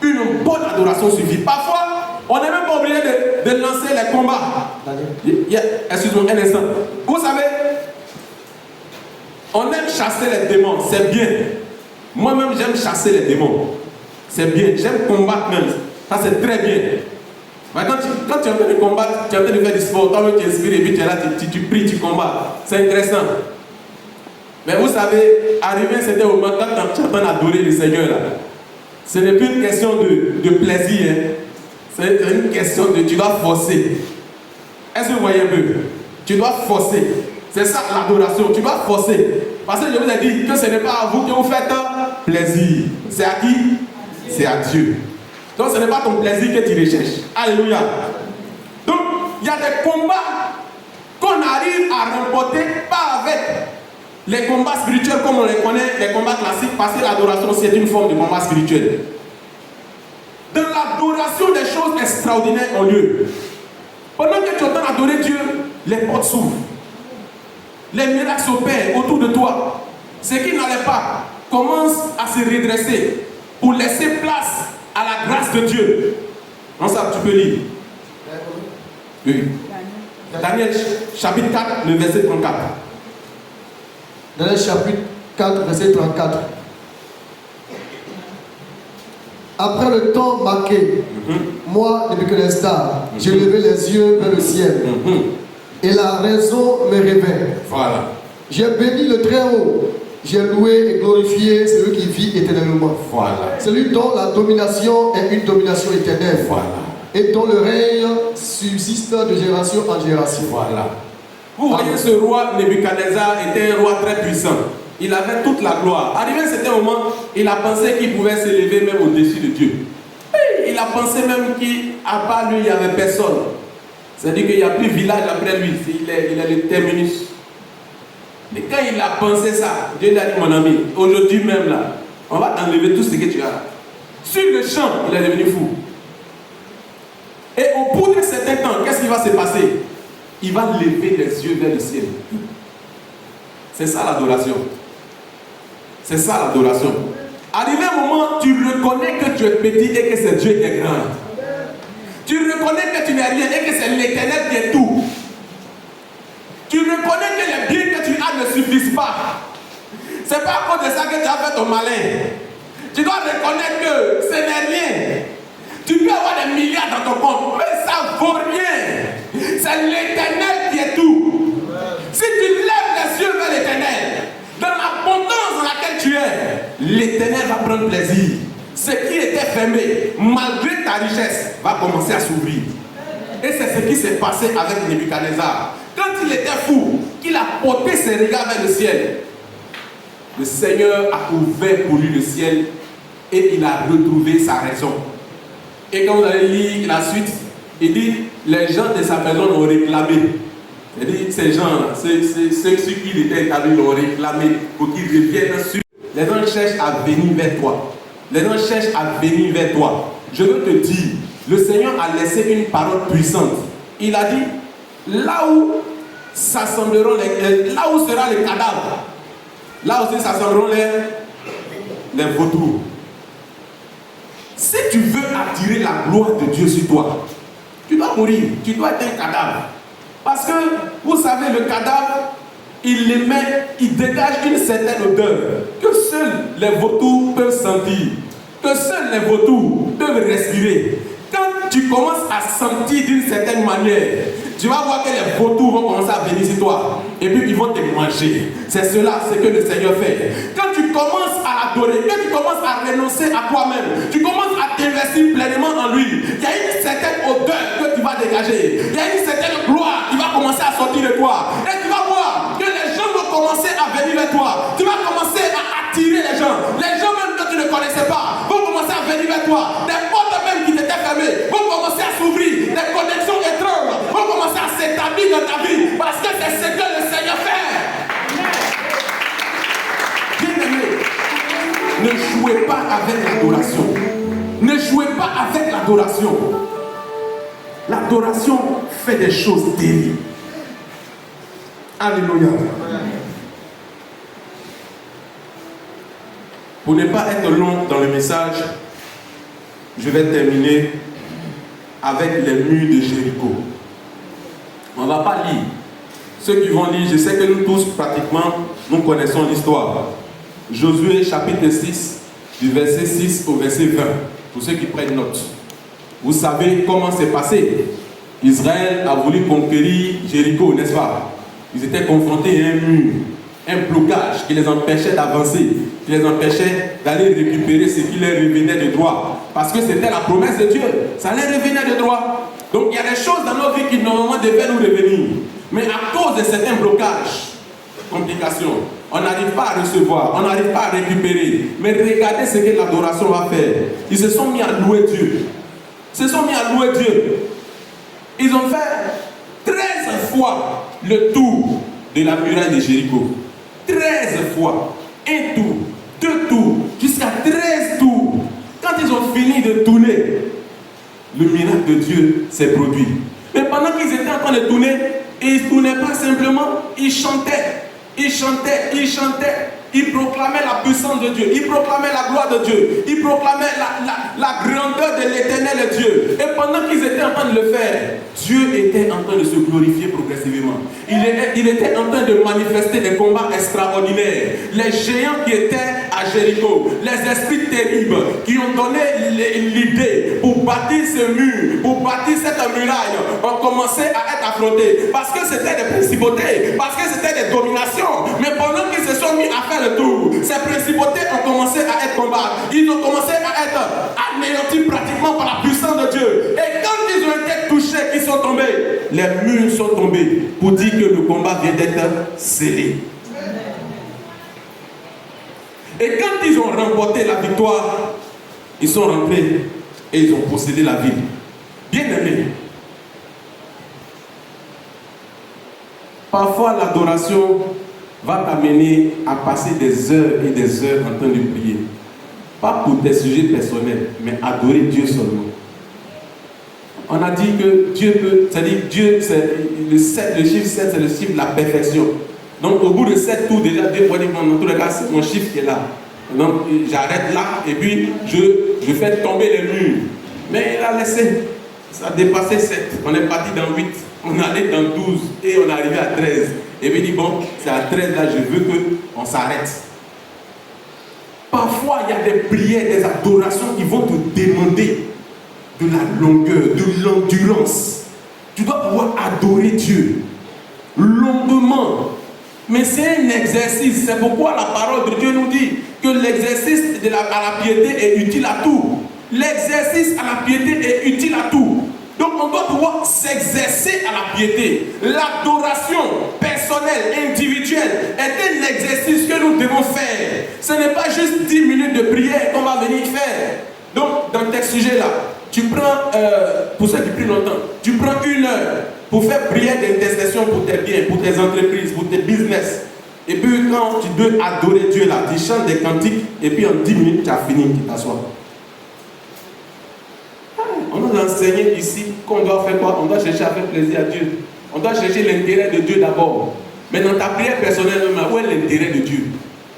Une bonne adoration suffit. Parfois, on n'est même pas obligé de lancer les combats. Excuse-moi un instant. Vous savez, on aime chasser les démons, c'est bien. Moi-même, j'aime chasser les démons. C'est bien, j'aime combattre même. Ça, c'est très bien. Mais quand tu es en train de combattre, tu es en train de faire du sport, toi-même tu inspires et puis tu es là, tu pries, tu combats. C'est intéressant. Mais vous savez, arrivé à un certain moment, quand tu es en train d'adorer le Seigneur, là, ce n'est plus une question de plaisir. Hein. C'est une question de tu dois forcer. Est-ce que vous voyez un peu? Tu dois forcer. C'est ça l'adoration. Tu dois forcer. Parce que je vous ai dit que ce n'est pas à vous que vous faites plaisir. C'est à qui? C'est à Dieu. Donc ce n'est pas ton plaisir que tu recherches. Alléluia. Donc il y a des combats qu'on arrive à remporter, pas avec les combats spirituels comme on les connaît, les combats classiques, parce que l'adoration c'est une forme de combat spirituel. Dans l'adoration, des choses extraordinaires ont lieu. Pendant que tu entends adorer Dieu, les portes s'ouvrent. Les miracles s'opèrent autour de toi. Ce qui n'allait pas commence à se redresser pour laisser place à la grâce de Dieu. Non, ça, tu peux lire. Oui. Daniel chapitre 4, le verset 34. Daniel chapitre 4, verset 34. Après le temps marqué, moi, Nebuchadnezzar, j'ai levé les yeux vers le ciel. Et la raison me révèle. Voilà. J'ai béni le Très-Haut. J'ai loué et glorifié celui qui vit éternellement. Voilà. Celui dont la domination est une domination éternelle. Voilà. Et dont le règne subsiste de génération en génération. Voilà. Vous voyez, ce roi Nebuchadnezzar était un roi très puissant. Il avait toute la gloire. Arrivé à un certain moment, il a pensé qu'il pouvait s'élever même au-dessus de Dieu. Et il a pensé même qu'à part lui, il n'y avait personne. C'est-à-dire qu'il n'y a plus de village après lui. Il est le terminus. Mais quand il a pensé ça, Dieu lui a dit, mon ami, aujourd'hui même là, on va enlever tout ce que tu as. Sur le champ, il est devenu fou. Et au bout d'un certain temps, qu'est-ce qui va se passer? Il va lever les yeux vers le ciel. C'est ça l'adoration. C'est ça l'adoration. Arrivé un moment, tu reconnais que tu es petit et que c'est Dieu qui est grand. Tu reconnais que tu n'es rien et que c'est l'Éternel qui est tout. Tu reconnais que les biens que tu as ne suffisent pas. C'est pas à cause de ça que tu as fait ton malin. Tu dois reconnaître que ce n'est rien. Tu peux avoir des milliards dans ton compte, mais ça vaut rien. C'est l'Éternel qui est tout. Si tu lèves les yeux vers l'Éternel, dans l'abondance dans laquelle tu es, l'Éternel va prendre plaisir. Ce qui était fermé, malgré ta richesse, va commencer à s'ouvrir. Et c'est ce qui s'est passé avec Nebuchadnezzar. Quand il était fou, qu'il a porté ses regards vers le ciel, le Seigneur a ouvert pour lui le ciel et il a retrouvé sa raison. Et quand vous allez lire la suite, il dit, les gens de sa maison l'ont réclamé. C'est-à-dire, ces gens-là, ceux sur qui il était établi l'ont réclamé pour qu'ils reviennent sur. Les gens cherchent à venir vers toi. Les gens cherchent à venir vers toi. je veux te dire, le Seigneur a laissé une parole puissante. Il a dit, là où s'assembleront là où sera le cadavre, là aussi s'assembleront les vautours. Si tu veux attirer la gloire de Dieu sur toi, tu dois mourir, tu dois être un cadavre. Parce que, vous savez, le cadavre, il dégage une certaine odeur que seuls les vautours peuvent sentir, que seuls les vautours peuvent respirer. Quand tu commences à sentir d'une certaine manière, tu vas voir que les vautours vont commencer à venir sur toi et puis ils vont te manger. C'est cela, ce que le Seigneur fait. Quand tu commences à l'adorer, quand tu commences à renoncer à toi-même, tu commences à t'investir pleinement en lui, il y a une certaine odeur que tu vas dégager, il y a une certaine gloire qui va commencer à sortir de toi. Et tu vas voir que les gens vont commencer à venir vers toi. Tu vas commencer à attirer les gens. Les gens même que tu ne connaissais pas vont commencer à venir vers toi. Des portes même qui t'étaient fermées vont commencer à s'ouvrir. Des connexions étranges vont commencer à s'établir dans ta vie. Parce que c'est ce que le Seigneur fait. Bien-aimé, ne jouez pas avec l'adoration. Ne jouez pas avec l'adoration. L'adoration fait des choses terribles. Alléluia. Pour ne pas être long dans le message, je vais terminer avec les murs de Jéricho. On ne va pas lire. Ceux qui vont lire, je sais que nous tous, pratiquement, nous connaissons l'histoire. Josué chapitre 6, du verset 6 au verset 20. Pour ceux qui prennent note. Vous savez comment c'est passé. Israël a voulu conquérir Jéricho, n'est-ce pas? Ils étaient confrontés à un mur, un blocage qui les empêchait d'avancer, qui les empêchait d'aller récupérer ce qui leur revenait de droit. Parce que c'était la promesse de Dieu, ça leur revenait de droit. Donc il y a des choses dans nos vies qui normalement devaient nous revenir. Mais à cause de certains blocages, complications, on n'arrive pas à recevoir, on n'arrive pas à récupérer. Mais regardez ce que l'adoration va faire. Ils se sont mis à louer Dieu. Ils se sont mis à louer Dieu. Ils ont fait 13 fois le tour de la muraille de Jéricho. 13 fois. Un tour, 2 tours, jusqu'à 13 tours. Quand ils ont fini de tourner, le miracle de Dieu s'est produit. Mais pendant qu'ils étaient en train de tourner, ils ne tournaient pas simplement, ils chantaient. Ils chantaient, ils chantaient. Ils proclamaient la puissance de Dieu. Ils proclamaient la gloire de Dieu. Ils proclamaient la grandeur de l'éternel Dieu. Et pendant qu'ils étaient en train de le faire, Dieu était en train de se glorifier progressivement. Il était en train de manifester des combats extraordinaires. Les géants qui étaient à Jéricho, les esprits terribles qui ont donné l'idée pour bâtir ce mur, pour bâtir cette muraille, ont commencé à être affrontés. Parce que c'était des principautés, parce que c'était des dominations. Mais pendant qu'ils se sont mis à faire le tour, ces principautés ont commencé à être combattues. Ils ont commencé à être anéantis pratiquement par la puissance de Dieu. Et quand ils ont été touchés, ils sont tombés. Les murs sont tombés pour dire que le combat vient d'être scellé. Et quand ils ont remporté la victoire, ils sont rentrés et ils ont possédé la ville. Bien aimé. Parfois l'adoration va t'amener à passer des heures et des heures en train de prier. Pas pour des sujets personnels, mais adorer Dieu seulement. On a dit que Dieu peut, c'est-à-dire Dieu, c'est le chiffre 7, c'est le chiffre de la perfection. Donc au bout de 7 tours, déjà, Dieu va dire, dans tous les cas, c'est mon chiffre qui est là. Donc j'arrête là et puis je fais tomber les murs. Mais il a laissé, ça a dépassé 7. On est parti dans 8, on est allé dans 12 et on est arrivé à 13. Et puis il dit, bon, c'est à 13 là, je veux qu'on s'arrête. Parfois, il y a des prières, des adorations qui vont te demander de la longueur, de l'endurance. Tu dois pouvoir adorer Dieu longuement. Mais c'est un exercice. C'est pourquoi la parole de Dieu nous dit que l'exercice à la piété est utile à tout. L'exercice à la piété est utile à tout. Donc on doit pouvoir s'exercer à la piété. L'adoration personnelle, individuelle est un exercice que nous devons faire. Ce n'est pas juste 10 minutes de prière qu'on va venir faire. Donc dans tes sujets-là, tu prends, pour ceux qui prient longtemps, tu prends 1 heure pour faire prière d'intercession pour tes biens, pour tes entreprises, pour tes business. Et puis quand tu dois adorer Dieu là, tu chantes des cantiques et puis en 10 minutes tu as fini, tu t'assois. enseigné ici qu'on doit faire quoi? On doit chercher à faire plaisir à Dieu. On doit chercher l'intérêt de Dieu d'abord. Mais dans ta prière personnelle, où est l'intérêt de Dieu?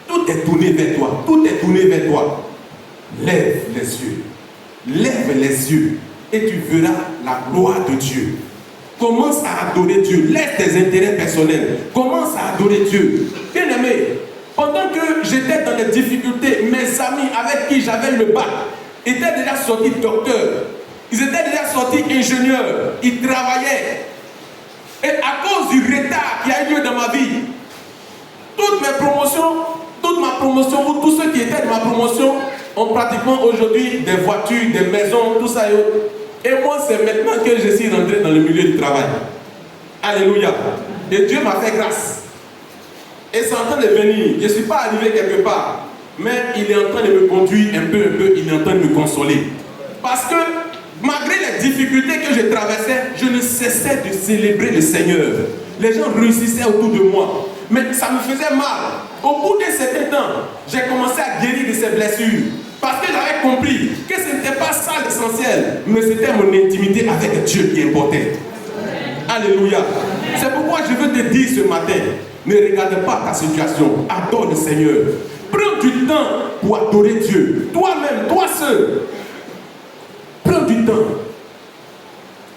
Tout est tourné vers toi. Tout est tourné vers toi. Lève les yeux. Lève les yeux. Et tu verras la gloire de Dieu. Commence à adorer Dieu. Laisse tes intérêts personnels. Commence à adorer Dieu. Bien aimé, pendant que j'étais dans les difficultés, mes amis avec qui j'avais le bac étaient déjà sortis docteurs. Ils étaient déjà sortis ingénieurs. Ils travaillaient. Et à cause du retard qui a eu lieu dans ma vie, toute ma promotion, ou tous ceux qui étaient de ma promotion, ont pratiquement aujourd'hui des voitures, des maisons, tout ça. Et moi, c'est maintenant que je suis rentré dans le milieu du travail. Alléluia. Et Dieu m'a fait grâce. Et c'est en train de venir. Je ne suis pas arrivé quelque part. Mais il est en train de me conduire un peu. Il est en train de me consoler. Parce que malgré les difficultés que je traversais, je ne cessais de célébrer le Seigneur. Les gens réussissaient autour de moi. Mais ça me faisait mal. Au bout d'un certain temps, j'ai commencé à guérir de ces blessures. Parce que j'avais compris que ce n'était pas ça l'essentiel, mais c'était mon intimité avec Dieu qui importait. Alléluia. C'est pourquoi je veux te dire ce matin, ne regarde pas ta situation, adore le Seigneur. Prends du temps pour adorer Dieu. Toi-même, toi seul. Prends du temps.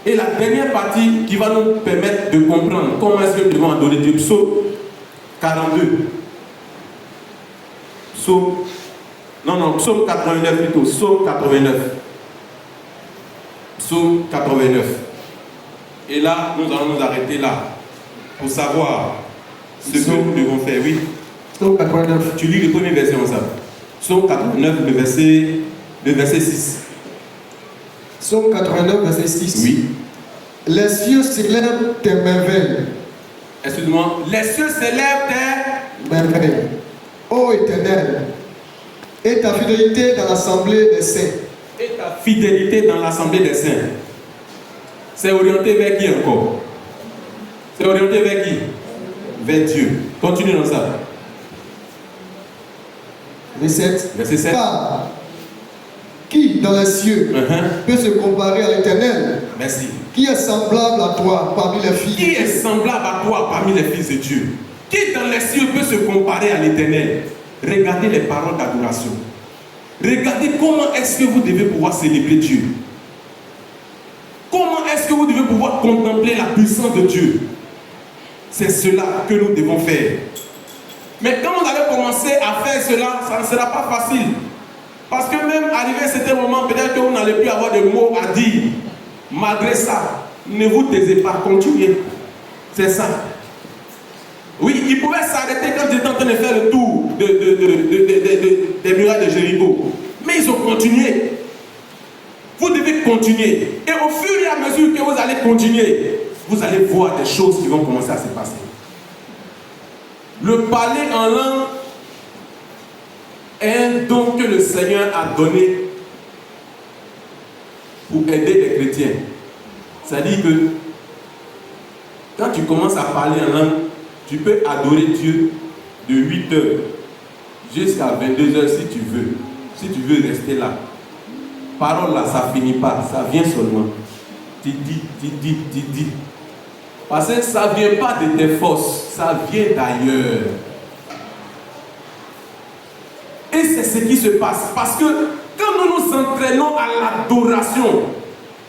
Et la dernière partie qui va nous permettre de comprendre comment est-ce que nous devons adorer Dieu. Psaume 42. Psaume 89 plutôt. Psaume 89. Psaume 89. Et là, nous allons nous arrêter là pour savoir ce que nous devons faire. Oui. Psaume 89. Tu lis le premier verset ensemble. Psaume 89, le verset 6. Psaume 89, verset 6. Oui. Les cieux célèbrent tes merveilles. Excuse-moi. Les cieux célèbrent tes merveilles. Ô Éternel, et ta fidélité dans l'assemblée des saints. Et ta fidélité dans l'assemblée des saints. C'est orienté vers qui encore? C'est orienté vers qui? Vers Dieu. Continue dans ça. Verset 7. Car qui dans les cieux peut se comparer à l'Éternel? Merci. Qui est semblable à toi parmi les filles? Qui est semblable à toi parmi les fils de Dieu? Qui dans les cieux peut se comparer à l'Éternel? Regardez les paroles d'adoration. Regardez comment est-ce que vous devez pouvoir célébrer Dieu. Comment est-ce que vous devez pouvoir contempler la puissance de Dieu? C'est cela que nous devons faire. Mais quand vous allez commencer à faire cela, ça ne sera pas facile. Parce que même arrivé à certains moments, peut-être que vous n'allez plus avoir de mots à dire. Malgré ça, ne vous taisez pas, continuez. C'est ça. Oui, ils pouvaient s'arrêter quand ils étaient en train de faire le tour des murailles de Jéricho. Mais ils ont continué. Vous devez continuer. Et au fur et à mesure que vous allez continuer, vous allez voir des choses qui vont commencer à se passer. Le parler en langue est un don que le Seigneur a donné pour aider les chrétiens. C'est-à-dire que quand tu commences à parler en langue, tu peux adorer Dieu de 8h jusqu'à 22h si tu veux. Si tu veux rester là. Parole là, ça finit pas, ça vient seulement. Tu dis. Parce que ça ne vient pas de tes forces, ça vient d'ailleurs. Et c'est ce qui se passe. Parce que quand nous nous entraînons à l'adoration,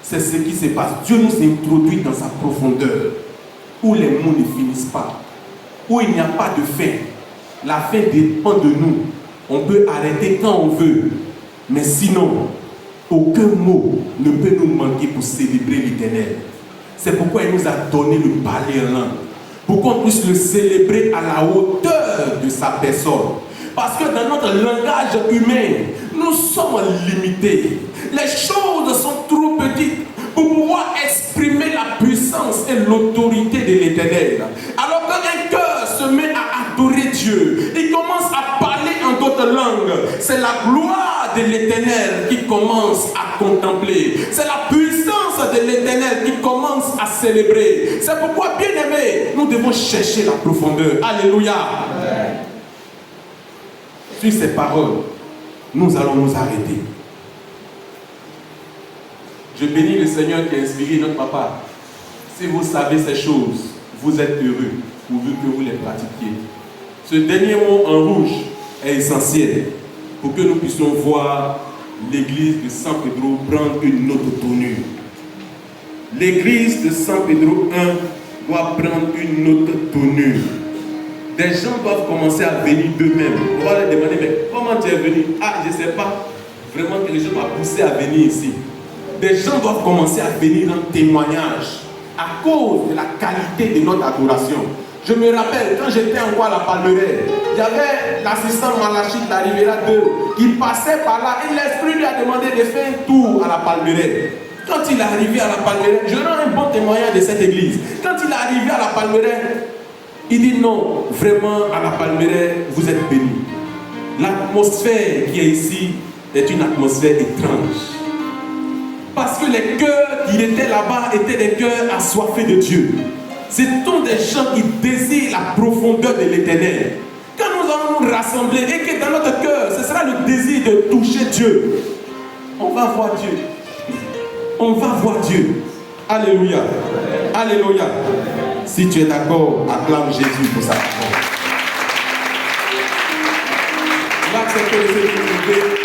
c'est ce qui se passe. Dieu nous introduit dans sa profondeur, où les mots ne finissent pas, où il n'y a pas de fin. La fin dépend de nous. On peut arrêter quand on veut, mais sinon, aucun mot ne peut nous manquer pour célébrer l'Éternel. C'est pourquoi il nous a donné le parler en langue, pour qu'on puisse le célébrer à la hauteur de sa personne. Parce que dans notre langage humain, nous sommes limités. Les choses sont trop petites pour pouvoir exprimer la puissance et l'autorité de l'Éternel. Alors qu'un cœur se met à adorer Dieu, il commence à parler en d'autres langues. C'est la gloire de l'Éternel qui commence à contempler. C'est la puissance de l'Éternel qui commence à célébrer. C'est pourquoi, bien aimés, nous devons chercher la profondeur. Alléluia. Amen. Sur ces paroles, nous allons nous arrêter. Je bénis le Seigneur qui a inspiré notre papa. Si vous savez ces choses, vous êtes heureux, pourvu que vous les pratiquiez. Ce dernier mot en rouge est essentiel pour que nous puissions voir l'église de San Pedro prendre une autre tournure. L'église de San Pedro 1 doit prendre une autre tournure. Des gens doivent commencer à venir d'eux-mêmes. On va leur demander, mais comment tu es venu? Ah, je ne sais pas. Vraiment, quelque chose m'a poussé à venir ici. Des gens doivent commencer à venir en témoignage à cause de la qualité de notre adoration. Je me rappelle, quand j'étais encore à la Palmeraie, il y avait l'assistant Malachite, la Rivera 2, qui passait par là et l'Esprit lui a demandé de faire un tour à la Palmeraie. Quand il est arrivé à la Palmeraie, je rends un bon témoignage de cette église. Quand il est arrivé à la Palmeraie, il dit non, vraiment à la Palmeraie, vous êtes bénis. L'atmosphère qui est ici est une atmosphère étrange. Parce que les cœurs qui étaient là-bas étaient des cœurs assoiffés de Dieu. Ce sont des gens qui désirent la profondeur de l'Éternel. Quand nous allons nous rassembler et que dans notre cœur, ce sera le désir de toucher Dieu, on va voir Dieu. On va voir Dieu. Alléluia. Alléluia. Si tu es d'accord, acclame Jésus pour ça. L'accepter de ce